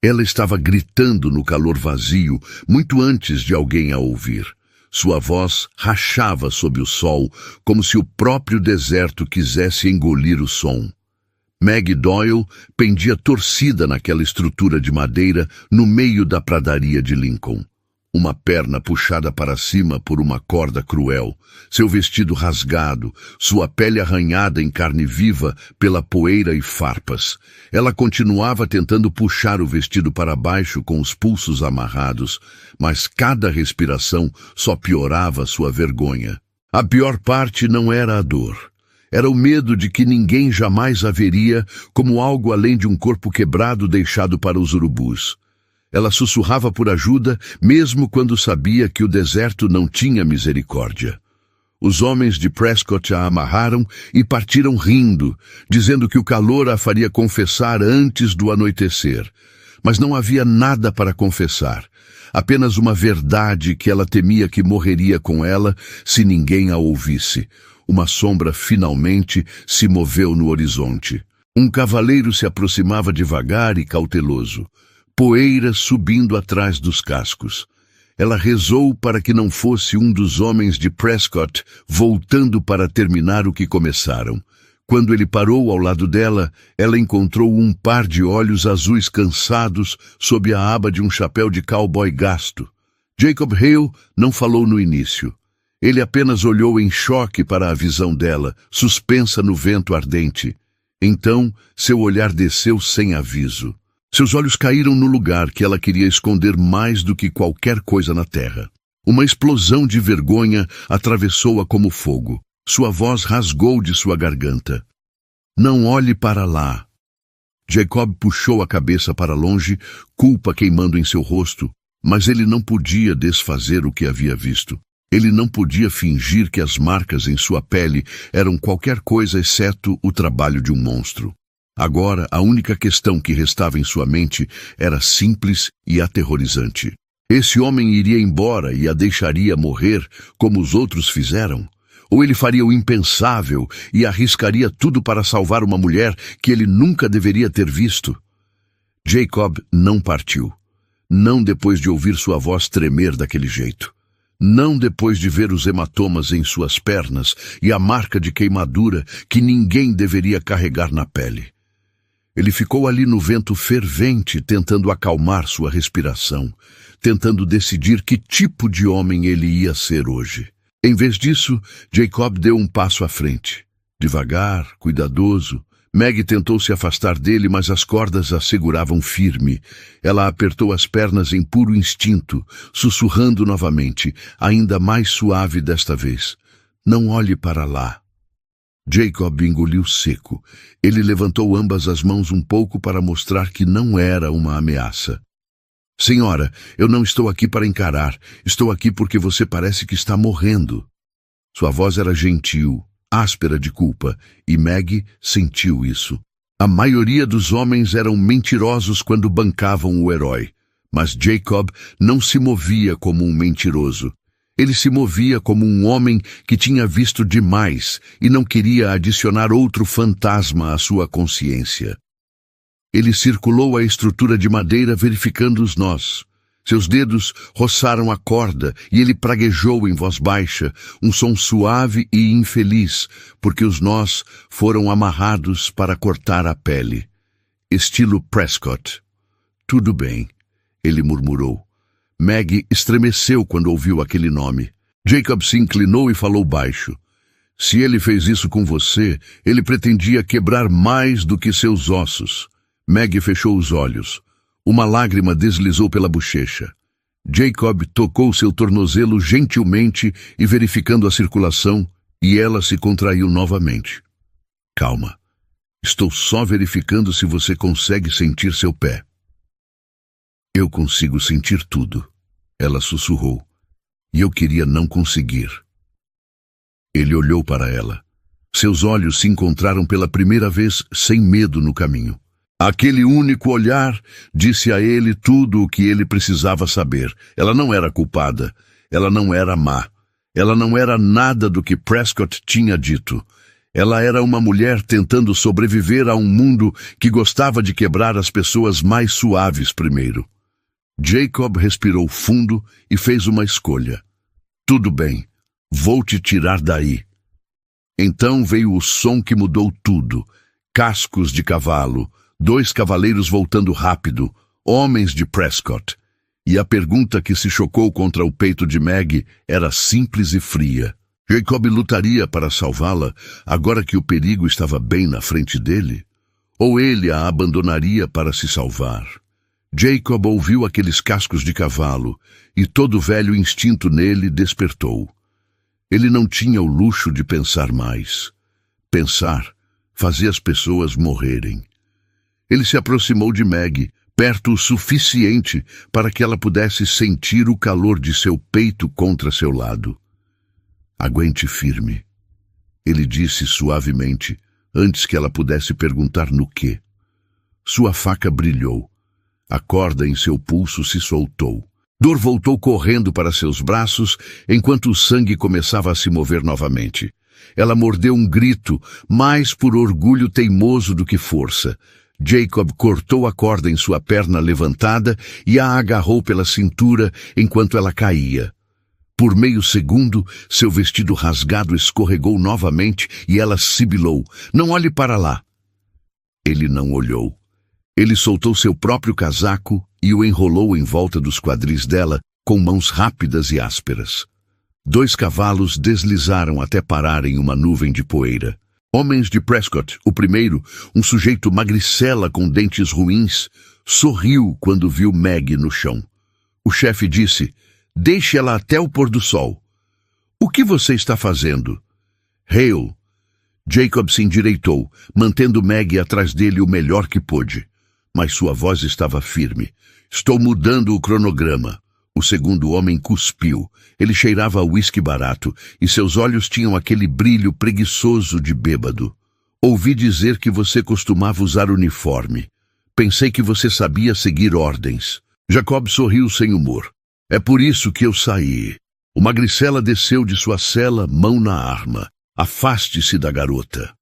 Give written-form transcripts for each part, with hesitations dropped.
Ela estava gritando no calor vazio, muito antes de alguém a ouvir. Sua voz rachava sob o sol, como se o próprio deserto quisesse engolir o som. Meg Doyle pendia torcida naquela estrutura de madeira no meio da pradaria de Lincoln. Uma perna puxada para cima por uma corda cruel, seu vestido rasgado, sua pele arranhada em carne viva pela poeira e farpas. Ela continuava tentando puxar o vestido para baixo com os pulsos amarrados, mas cada respiração só piorava sua vergonha. A pior parte não era a dor. Era o medo de que ninguém jamais a veria como algo além de um corpo quebrado deixado para os urubus. Ela sussurrava por ajuda, mesmo quando sabia que o deserto não tinha misericórdia. Os homens de Prescott a amarraram e partiram rindo, dizendo que o calor a faria confessar antes do anoitecer. Mas não havia nada para confessar, apenas uma verdade que ela temia que morreria com ela se ninguém a ouvisse. Uma sombra finalmente se moveu no horizonte. Um cavaleiro se aproximava devagar e cauteloso, poeira subindo atrás dos cascos. Ela rezou para que não fosse um dos homens de Prescott voltando para terminar o que começaram. Quando ele parou ao lado dela, ela encontrou um par de olhos azuis cansados sob a aba de um chapéu de cowboy gasto. Jacob Hale não falou no início. Ele apenas olhou em choque para a visão dela, suspensa no vento ardente. Então, seu olhar desceu sem aviso. Seus olhos caíram no lugar que ela queria esconder mais do que qualquer coisa na terra. Uma explosão de vergonha atravessou-a como fogo. Sua voz rasgou de sua garganta. Não olhe para lá. Jacob puxou a cabeça para longe, culpa queimando em seu rosto, mas ele não podia desfazer o que havia visto. Ele não podia fingir que as marcas em sua pele eram qualquer coisa exceto o trabalho de um monstro. Agora, a única questão que restava em sua mente era simples e aterrorizante. Esse homem iria embora e a deixaria morrer como os outros fizeram? Ou ele faria o impensável e arriscaria tudo para salvar uma mulher que ele nunca deveria ter visto? Jacob não partiu. Não depois de ouvir sua voz tremer daquele jeito. Não depois de ver os hematomas em suas pernas e a marca de queimadura que ninguém deveria carregar na pele. Ele ficou ali no vento fervente, tentando acalmar sua respiração, tentando decidir que tipo de homem ele ia ser hoje. Em vez disso, Jacob deu um passo à frente. Devagar, cuidadoso, Meg tentou se afastar dele, mas as cordas a seguravam firme. Ela apertou as pernas em puro instinto, sussurrando novamente, ainda mais suave desta vez. Não olhe para lá. Jacob engoliu seco. Ele levantou ambas as mãos um pouco para mostrar que não era uma ameaça. Senhora, eu não estou aqui para encarar. Estou aqui porque você parece que está morrendo. Sua voz era gentil, áspera de culpa, e Meg sentiu isso. A maioria dos homens eram mentirosos quando bancavam o herói, mas Jacob não se movia como um mentiroso. Ele se movia como um homem que tinha visto demais e não queria adicionar outro fantasma à sua consciência. Ele circulou a estrutura de madeira verificando os nós. Seus dedos roçaram a corda e ele praguejou em voz baixa, um som suave e infeliz, porque os nós foram amarrados para cortar a pele. Estilo Prescott. Tudo bem, ele murmurou. Meg estremeceu quando ouviu aquele nome. Jacob se inclinou e falou baixo. Se ele fez isso com você, ele pretendia quebrar mais do que seus ossos. Meg fechou os olhos. Uma lágrima deslizou pela bochecha. Jacob tocou seu tornozelo gentilmente e verificando a circulação, e ela se contraiu novamente. Calma. Estou só verificando se você consegue sentir seu pé. Eu consigo sentir tudo, ela sussurrou, e eu queria não conseguir. Ele olhou para ela. Seus olhos se encontraram pela primeira vez sem medo no caminho. Aquele único olhar disse a ele tudo o que ele precisava saber. Ela não era culpada, ela não era má, ela não era nada do que Prescott tinha dito. Ela era uma mulher tentando sobreviver a um mundo que gostava de quebrar as pessoas mais suaves primeiro. Jacob respirou fundo e fez uma escolha. Tudo bem, vou te tirar daí. Então veio o som que mudou tudo. Cascos de cavalo, 2 cavaleiros voltando rápido, homens de Prescott. E a pergunta que se chocou contra o peito de Meg era simples e fria. Jacob lutaria para salvá-la agora que o perigo estava bem na frente dele? Ou ele a abandonaria para se salvar? Jacob ouviu aqueles cascos de cavalo e todo o velho instinto nele despertou. Ele não tinha o luxo de pensar mais. Pensar fazia as pessoas morrerem. Ele se aproximou de Meg, perto o suficiente para que ela pudesse sentir o calor de seu peito contra seu lado. Aguente firme, ele disse suavemente, antes que ela pudesse perguntar no quê. Sua faca brilhou. A corda em seu pulso se soltou. Dor voltou correndo para seus braços, enquanto o sangue começava a se mover novamente. Ela mordeu um grito, mais por orgulho teimoso do que força. Jacob cortou a corda em sua perna levantada e a agarrou pela cintura enquanto ela caía. Por meio segundo, seu vestido rasgado escorregou novamente e ela sibilou. Não olhe para lá. Ele não olhou. Ele soltou seu próprio casaco e o enrolou em volta dos quadris dela com mãos rápidas e ásperas. 2 cavalos deslizaram até parar em uma nuvem de poeira. Homens de Prescott, o primeiro, um sujeito magricela com dentes ruins, sorriu quando viu Meg no chão. O chefe disse: "Deixe ela até o pôr do sol." "O que você está fazendo?" "Hale." Jacob se endireitou, mantendo Meg atrás dele o melhor que pôde. Mas sua voz estava firme. "Estou mudando o cronograma." O segundo homem cuspiu. Ele cheirava a uísque barato e seus olhos tinham aquele brilho preguiçoso de bêbado. "Ouvi dizer que você costumava usar uniforme. Pensei que você sabia seguir ordens." Jacob sorriu sem humor. "É por isso que eu saí." O magricela desceu de sua cela, mão na arma. "Afaste-se da garota."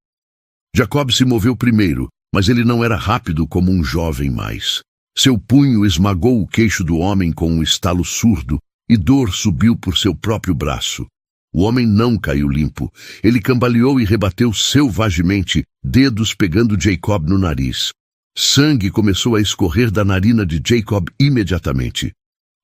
Jacob se moveu primeiro, mas ele não era rápido como um jovem mais. Seu punho esmagou o queixo do homem com um estalo surdo e dor subiu por seu próprio braço. O homem não caiu limpo. Ele cambaleou e rebateu selvagemente, dedos pegando Jacob no nariz. Sangue começou a escorrer da narina de Jacob imediatamente.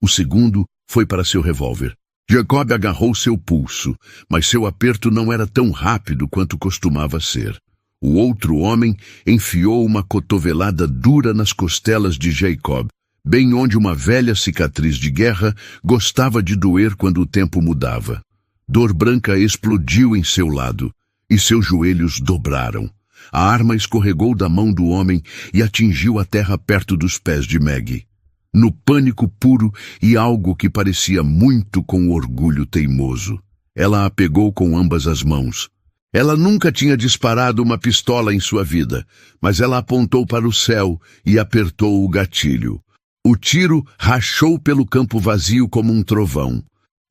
O segundo foi para seu revólver. Jacob agarrou seu pulso, mas seu aperto não era tão rápido quanto costumava ser. O outro homem enfiou uma cotovelada dura nas costelas de Jacob, bem onde uma velha cicatriz de guerra gostava de doer quando o tempo mudava. Dor branca explodiu em seu lado, e seus joelhos dobraram. A arma escorregou da mão do homem e atingiu a terra perto dos pés de Meg. No pânico puro e algo que parecia muito com o orgulho teimoso, ela a pegou com ambas as mãos. Ela nunca tinha disparado uma pistola em sua vida, mas ela apontou para o céu e apertou o gatilho. O tiro rachou pelo campo vazio como um trovão.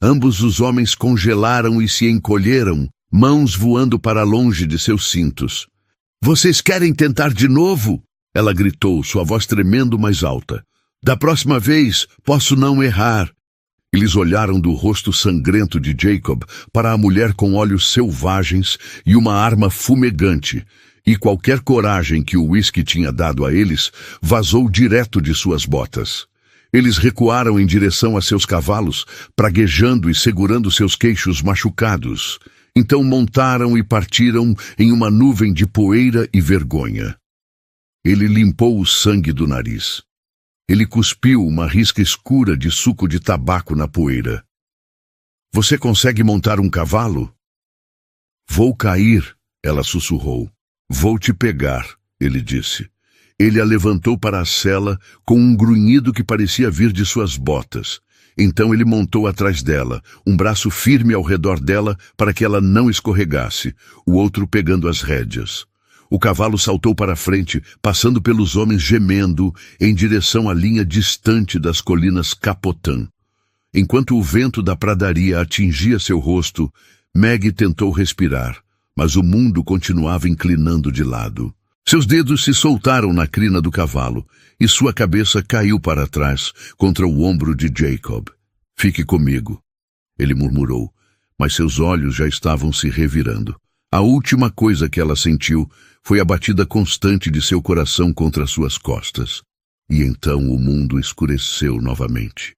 Ambos os homens congelaram e se encolheram, mãos voando para longe de seus cintos. "Vocês querem tentar de novo?" Ela gritou, sua voz tremendo mais alta. "Da próxima vez, posso não errar." Eles olharam do rosto sangrento de Jacob para a mulher com olhos selvagens e uma arma fumegante, e qualquer coragem que o uísque tinha dado a eles vazou direto de suas botas. Eles recuaram em direção a seus cavalos, praguejando e segurando seus queixos machucados. Então montaram e partiram em uma nuvem de poeira e vergonha. Ele limpou o sangue do nariz. Ele cuspiu uma risca escura de suco de tabaco na poeira. "Você consegue montar um cavalo?" "Vou cair," ela sussurrou. "Vou te pegar," ele disse. Ele a levantou para a sela com um grunhido que parecia vir de suas botas. Então ele montou atrás dela, um braço firme ao redor dela para que ela não escorregasse, o outro pegando as rédeas. O cavalo saltou para frente, passando pelos homens gemendo, em direção à linha distante das colinas Capotã. Enquanto o vento da pradaria atingia seu rosto, Meg tentou respirar, mas o mundo continuava inclinando de lado. Seus dedos se soltaram na crina do cavalo e sua cabeça caiu para trás contra o ombro de Jacob. "Fique comigo", ele murmurou, mas seus olhos já estavam se revirando. A última coisa que ela sentiu foi a batida constante de seu coração contra suas costas. E então o mundo escureceu novamente.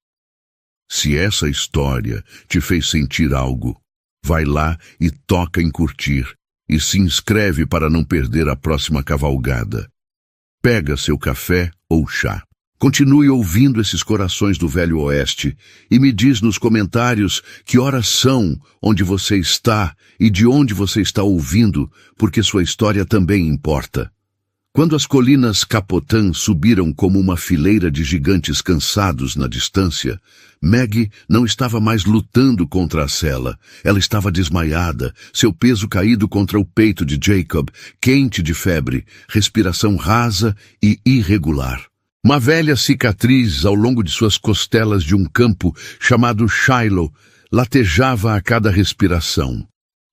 Se essa história te fez sentir algo, vai lá e toca em curtir, e se inscreve para não perder a próxima cavalgada. Pega seu café ou chá. Continue ouvindo esses corações do Velho Oeste e me diz nos comentários que horas são, onde você está e de onde você está ouvindo, porque sua história também importa. Quando as colinas Capotã subiram como uma fileira de gigantes cansados na distância, Maggie não estava mais lutando contra a sela. Ela estava desmaiada, seu peso caído contra o peito de Jacob, quente de febre, respiração rasa e irregular. Uma velha cicatriz ao longo de suas costelas de um campo chamado Shiloh latejava a cada respiração.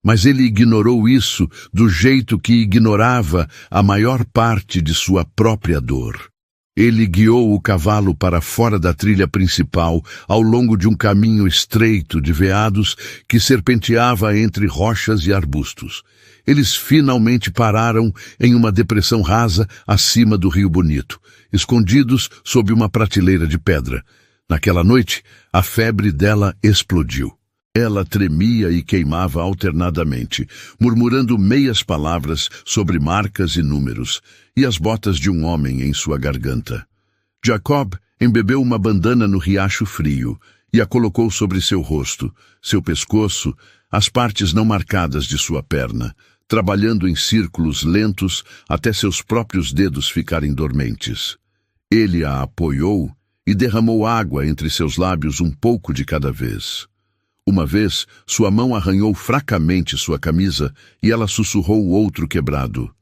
Mas ele ignorou isso do jeito que ignorava a maior parte de sua própria dor. Ele guiou o cavalo para fora da trilha principal, ao longo de um caminho estreito de veados que serpenteava entre rochas e arbustos. Eles finalmente pararam em uma depressão rasa acima do Rio Bonito, escondidos sob uma prateleira de pedra. Naquela noite, a febre dela explodiu. Ela tremia e queimava alternadamente, murmurando meias palavras sobre marcas e números, e as botas de um homem em sua garganta. Jacob embebeu uma bandana no riacho frio e a colocou sobre seu rosto, seu pescoço, as partes não marcadas de sua perna, trabalhando em círculos lentos até seus próprios dedos ficarem dormentes. Ele a apoiou e derramou água entre seus lábios um pouco de cada vez. Uma vez, sua mão arranhou fracamente sua camisa e ela sussurrou o outro quebrado.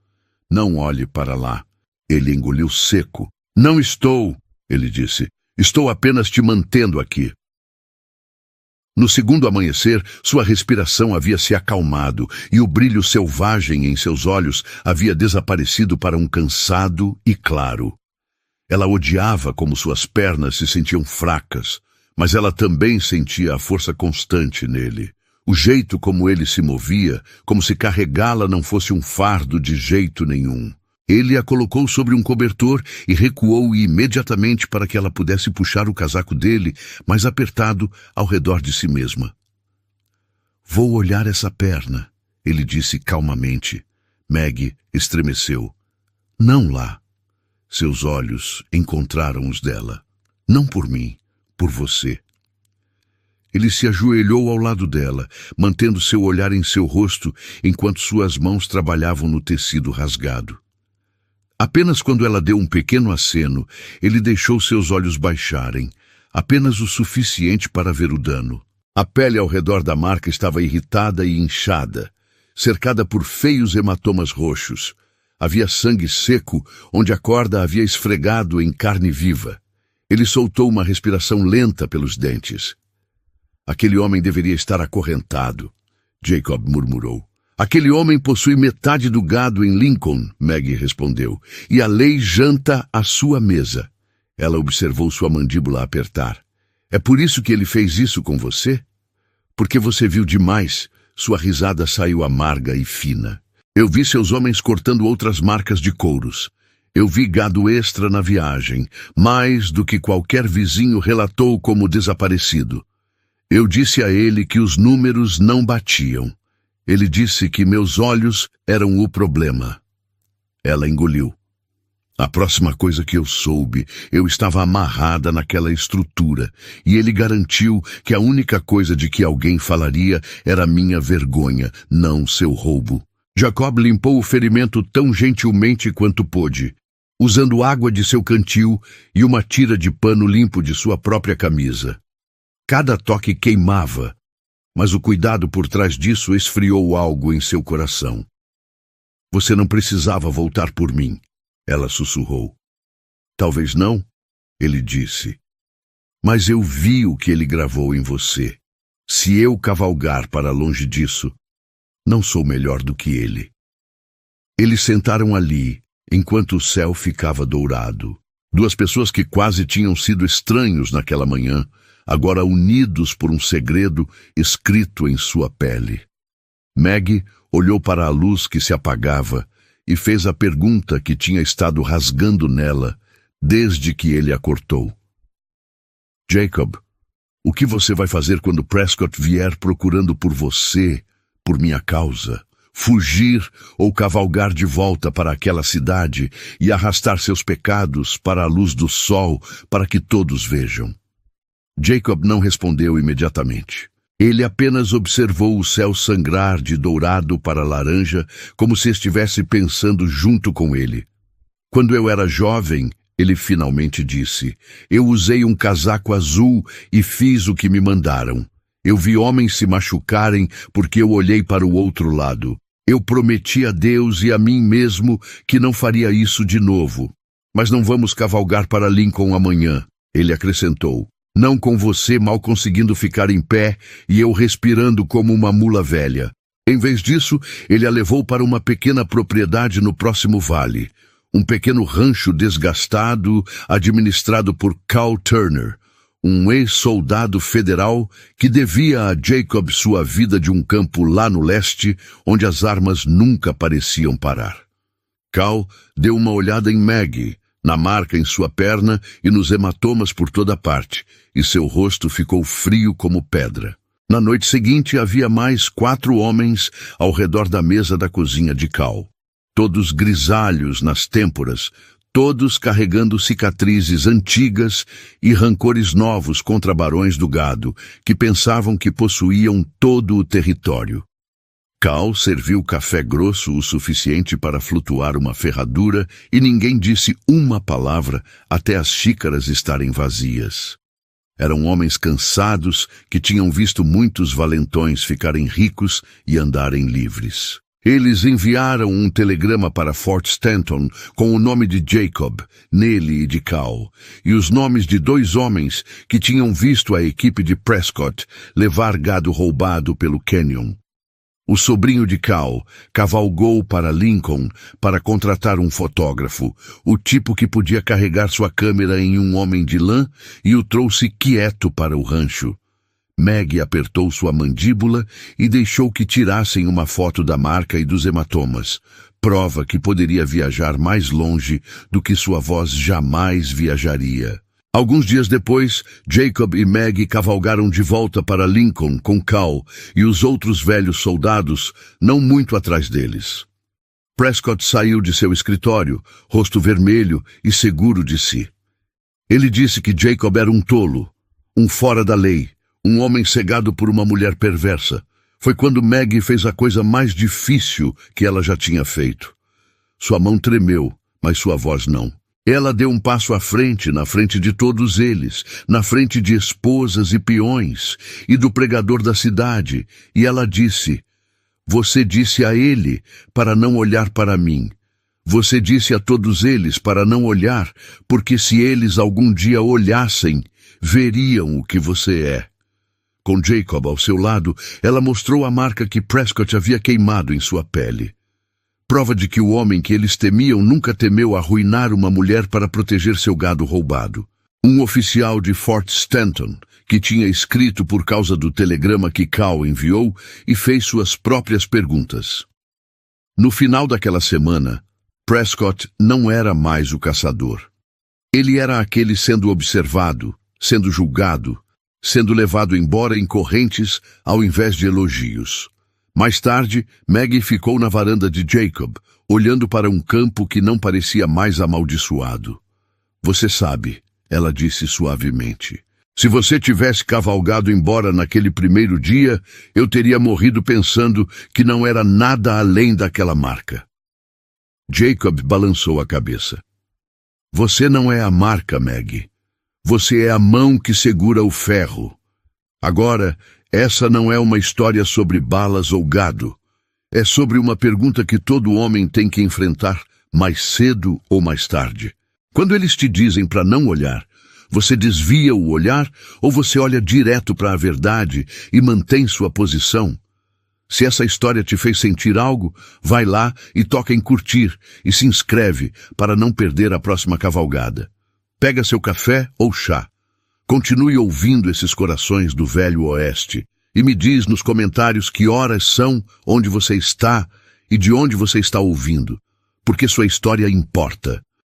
"Não olhe para lá." Ele engoliu seco. "Não estou", ele disse. "Estou apenas te mantendo aqui." No segundo amanhecer, sua respiração havia se acalmado e o brilho selvagem em seus olhos havia desaparecido para um cansado e claro. Ela odiava como suas pernas se sentiam fracas, mas ela também sentia a força constante nele. O jeito como ele se movia, como se carregá-la não fosse um fardo de jeito nenhum. Ele a colocou sobre um cobertor e recuou imediatamente para que ela pudesse puxar o casaco dele, mais apertado, ao redor de si mesma. "Vou olhar essa perna", ele disse calmamente. Maggie estremeceu. "Não lá." Seus olhos encontraram os dela. "Não por mim. Por você." Ele se ajoelhou ao lado dela, mantendo seu olhar em seu rosto enquanto suas mãos trabalhavam no tecido rasgado. Apenas quando ela deu um pequeno aceno, ele deixou seus olhos baixarem, apenas o suficiente para ver o dano. A pele ao redor da marca estava irritada e inchada, cercada por feios hematomas roxos. Havia sangue seco onde a corda havia esfregado em carne viva. Ele soltou uma respiração lenta pelos dentes. "Aquele homem deveria estar acorrentado", Jacob murmurou. "Aquele homem possui metade do gado em Lincoln", Maggie respondeu, "e a lei janta à sua mesa." Ela observou sua mandíbula apertar. "É por isso que ele fez isso com você? Porque você viu demais." Sua risada saiu amarga e fina. "Eu vi seus homens cortando outras marcas de couros. Eu vi gado extra na viagem, mais do que qualquer vizinho relatou como desaparecido. Eu disse a ele que os números não batiam. Ele disse que meus olhos eram o problema." Ela engoliu. "A próxima coisa que eu soube, eu estava amarrada naquela estrutura, e ele garantiu que a única coisa de que alguém falaria era minha vergonha, não seu roubo." Jacob limpou o ferimento tão gentilmente quanto pôde, usando água de seu cantil e uma tira de pano limpo de sua própria camisa. Cada toque queimava, mas o cuidado por trás disso esfriou algo em seu coração. "Você não precisava voltar por mim", ela sussurrou. "Talvez não", ele disse. "Mas eu vi o que ele gravou em você. Se eu cavalgar para longe disso, Não sou melhor do que ele. Eles sentaram ali, enquanto o céu ficava dourado. Duas pessoas que quase tinham sido estranhos naquela manhã, agora unidos por um segredo escrito em sua pele. Maggie olhou para a luz que se apagava e fez a pergunta que tinha estado rasgando nela desde que ele a cortou. Jacob, o que você vai fazer quando Prescott vier procurando por você, por minha causa? Fugir ou cavalgar de volta para aquela cidade e arrastar seus pecados para a luz do sol para que todos vejam? Jacob não respondeu imediatamente. Ele apenas observou o céu sangrar de dourado para laranja, como se estivesse pensando junto com ele. Quando eu era jovem, ele finalmente disse, eu usei um casaco azul e fiz o que me mandaram. Eu vi homens se machucarem porque eu olhei para o outro lado. Eu prometi a Deus e a mim mesmo que não faria isso de novo. Mas não vamos cavalgar para Lincoln amanhã, ele acrescentou. Não com você mal conseguindo ficar em pé e eu respirando como uma mula velha. Em vez disso, ele a levou para uma pequena propriedade no próximo vale. Um pequeno rancho desgastado, administrado por Cal Turner, um ex-soldado federal que devia a Jacob sua vida de um campo lá no leste, onde as armas nunca pareciam parar. Cal deu uma olhada em Maggie, na marca em sua perna e nos hematomas por toda parte, e seu rosto ficou frio como pedra. Na noite seguinte havia mais 4 homens ao redor da mesa da cozinha de Cal, todos grisalhos nas têmporas, todos carregando cicatrizes antigas e rancores novos contra barões do gado, que pensavam que possuíam todo o território. Cal serviu café grosso o suficiente para flutuar uma ferradura e ninguém disse uma palavra até as xícaras estarem vazias. Eram homens cansados que tinham visto muitos valentões ficarem ricos e andarem livres. Eles enviaram um telegrama para Fort Stanton com o nome de Jacob, nele e de Cal, e os nomes de 2 homens que tinham visto a equipe de Prescott levar gado roubado pelo Canyon. O sobrinho de Cal cavalgou para Lincoln para contratar um fotógrafo, o tipo que podia carregar sua câmera em um homem de lã, e o trouxe quieto para o rancho. Maggie apertou sua mandíbula e deixou que tirassem uma foto da marca e dos hematomas, prova que poderia viajar mais longe do que sua voz jamais viajaria. Alguns dias depois, Jacob e Maggie cavalgaram de volta para Lincoln com Cal e os outros velhos soldados, não muito atrás deles. Prescott saiu de seu escritório, rosto vermelho e seguro de si. Ele disse que Jacob era um tolo, um fora da lei, um homem cegado por uma mulher perversa. Foi quando Maggie fez a coisa mais difícil que ela já tinha feito. Sua mão tremeu, mas sua voz não. Ela deu um passo à frente, na frente de todos eles, na frente de esposas e peões, e do pregador da cidade, e ela disse, você disse a ele para não olhar para mim. Você disse a todos eles para não olhar, porque se eles algum dia olhassem, veriam o que você é. Com Jacob ao seu lado, ela mostrou a marca que Prescott havia queimado em sua pele. Prova de que o homem que eles temiam nunca temeu arruinar uma mulher para proteger seu gado roubado. Um oficial de Fort Stanton, que tinha escrito por causa do telegrama que Cal enviou, e fez suas próprias perguntas. No final daquela semana, Prescott não era mais o caçador. Ele era aquele sendo observado, sendo julgado, sendo levado embora em correntes ao invés de elogios. Mais tarde, Maggie ficou na varanda de Jacob, olhando para um campo que não parecia mais amaldiçoado. Você sabe, ela disse suavemente. Se você tivesse cavalgado embora naquele primeiro dia, eu teria morrido pensando que não era nada além daquela marca. Jacob balançou a cabeça. Você não é a marca, Maggie. Você é a mão que segura o ferro. Agora, essa não é uma história sobre balas ou gado. É sobre uma pergunta que todo homem tem que enfrentar mais cedo ou mais tarde. Quando eles te dizem para não olhar, você desvia o olhar ou você olha direto para a verdade e mantém sua posição? Se essa história te fez sentir algo, vai lá e toca em curtir e se inscreve para não perder a próxima cavalgada. Pega seu café ou chá. Continue ouvindo esses corações do Velho Oeste e me diz nos comentários que horas são, onde você está e de onde você está ouvindo, porque sua história importa.